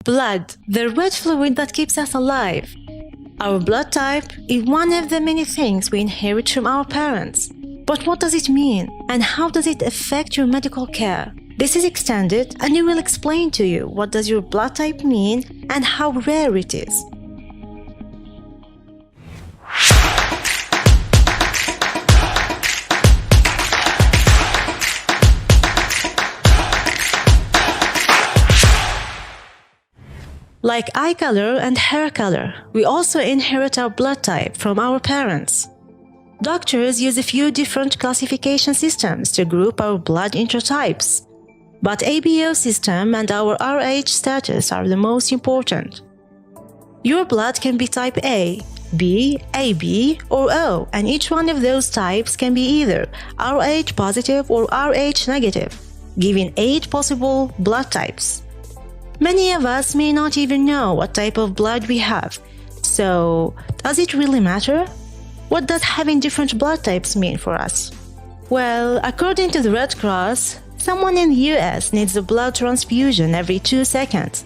Blood, the red fluid that keeps us alive. Our blood type is one of the many things we inherit from our parents. But what does it mean, and how does it affect your medical care? This is Extended, and we will explain to you what does your blood type mean and how rare it is. Like eye color and hair color, we also inherit our blood type from our parents. Doctors use a few different classification systems to group our blood into types, but ABO system and our Rh status are the most important. Your blood can be type A, B, AB, or O, and each one of those types can be either Rh positive or Rh negative, giving 8 possible blood types. Many of us may not even know what type of blood we have. So, does it really matter? What does having different blood types mean for us? Well, according to the Red Cross, someone in the US needs a blood transfusion every 2 seconds.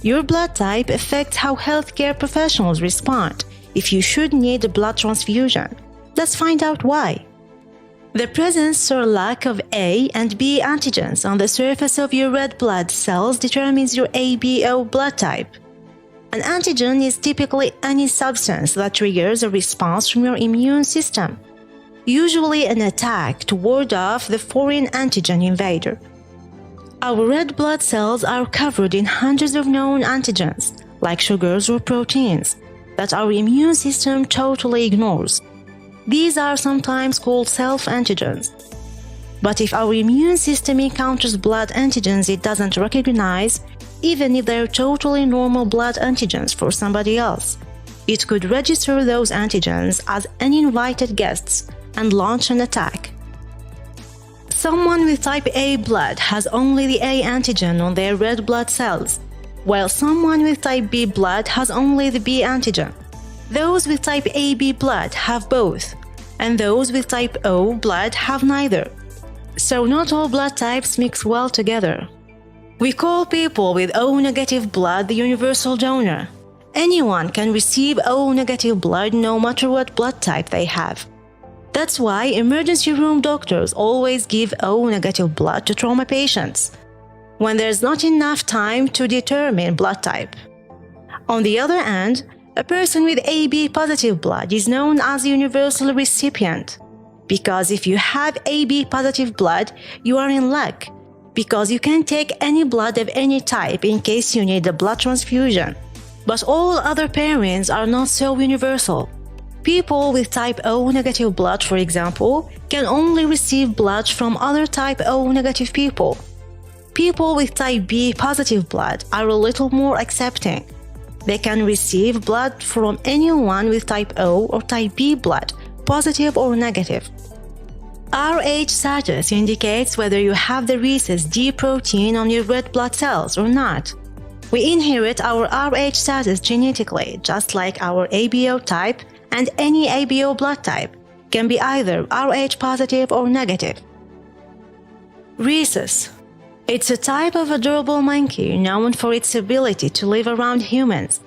Your blood type affects how healthcare professionals respond if you should need a blood transfusion. Let's find out why. The presence or lack of A and B antigens on the surface of your red blood cells determines your ABO blood type. An antigen is typically any substance that triggers a response from your immune system, usually an attack to ward off the foreign antigen invader. Our red blood cells are covered in hundreds of known antigens, like sugars or proteins, that our immune system totally ignores. These are sometimes called self-antigens. But if our immune system encounters blood antigens it doesn't recognize, even if they're totally normal blood antigens for somebody else, it could register those antigens as uninvited guests and launch an attack. Someone with type A blood has only the A antigen on their red blood cells, while someone with type B blood has only the B antigen. Those with type AB blood have both, and those with type O blood have neither. So not all blood types mix well together. We call people with O negative blood the universal donor. Anyone can receive O negative blood no matter what blood type they have. That's why emergency room doctors always give O negative blood to trauma patients, when there's not enough time to determine blood type. On the other hand, a person with AB positive blood is known as a universal recipient, because if you have AB positive blood, you are in luck, because you can take any blood of any type in case you need a blood transfusion. But all other parents are not so universal. People with type O negative blood, for example, can only receive blood from other type O negative people. People with type B positive blood are a little more accepting. They can receive blood from anyone with type O or type B blood, positive or negative. Rh status indicates whether you have the rhesus D protein on your red blood cells or not. We inherit our Rh status genetically, just like our ABO type, and any ABO blood type can be either Rh positive or negative. Rhesus. It's a type of adorable monkey known for its ability to live around humans.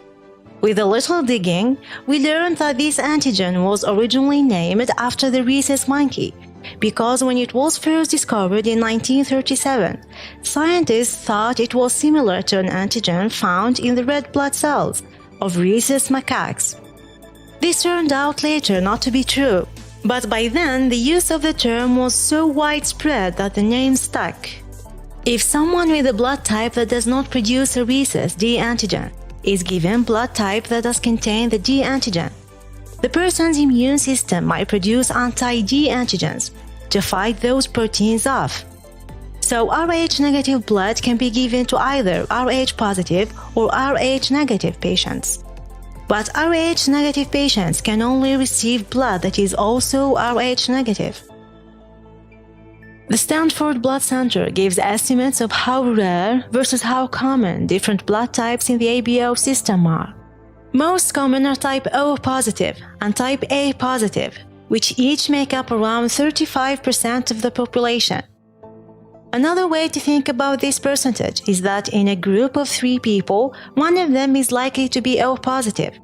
With a little digging, we learned that this antigen was originally named after the rhesus monkey, because when it was first discovered in 1937, scientists thought it was similar to an antigen found in the red blood cells of rhesus macaques. This turned out later not to be true, but by then the use of the term was so widespread that the name stuck. If someone with a blood type that does not produce a rhesus D antigen is given blood type that does contain the D antigen, the person's immune system might produce anti-D antigens to fight those proteins off. So Rh negative blood can be given to either Rh positive or Rh negative patients. But Rh negative patients can only receive blood that is also Rh negative. The Stanford Blood Center gives estimates of how rare versus how common different blood types in the ABO system are. Most common are type O positive and type A positive, which each make up around 35% of the population. Another way to think about this percentage is that in a group of 3 people, one of them is likely to be O positive.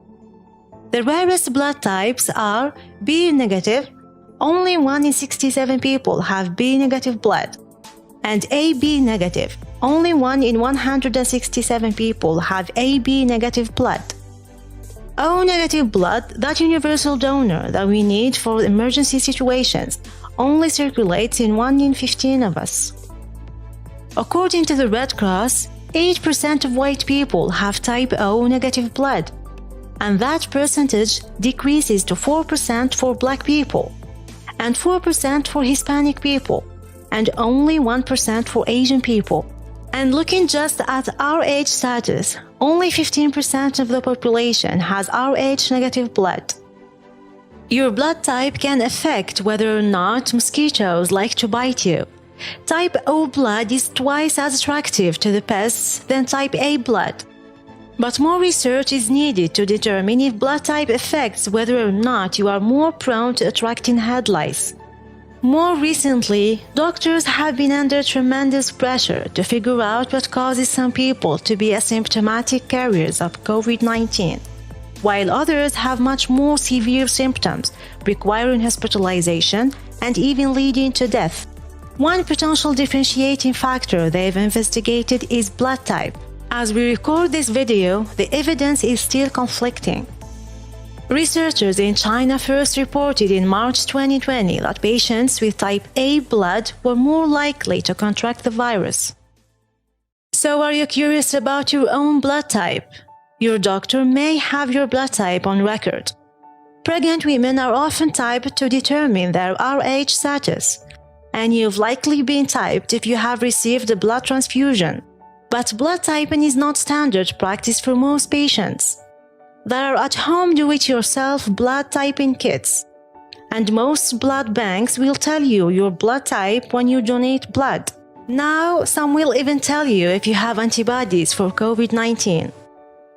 The rarest blood types are B negative. Only 1 in 67 people have B negative blood. And AB negative. Only 1 in 167 people have AB negative blood. O negative blood, that universal donor that we need for emergency situations, only circulates in 1 in 15 of us. According to the Red Cross, 8% of white people have type O negative blood, and that percentage decreases to 4% for black people, and 4% for Hispanic people, and only 1% for Asian people. And looking just at Rh status, only 15% of the population has Rh negative blood. Your blood type can affect whether or not mosquitoes like to bite you. Type O blood is twice as attractive to the pests than type A blood. But more research is needed to determine if blood type affects whether or not you are more prone to attracting head lice. More recently, doctors have been under tremendous pressure to figure out what causes some people to be asymptomatic carriers of COVID-19, while others have much more severe symptoms, requiring hospitalization and even leading to death. One potential differentiating factor they've investigated is blood type. As we record this video, the evidence is still conflicting. Researchers in China first reported in March 2020 that patients with type A blood were more likely to contract the virus. So are you curious about your own blood type? Your doctor may have your blood type on record. Pregnant women are often typed to determine their Rh status, and you've likely been typed if you have received a blood transfusion. But blood typing is not standard practice for most patients. There are at-home do-it-yourself blood typing kits, and most blood banks will tell you your blood type when you donate blood. Now, some will even tell you if you have antibodies for COVID-19.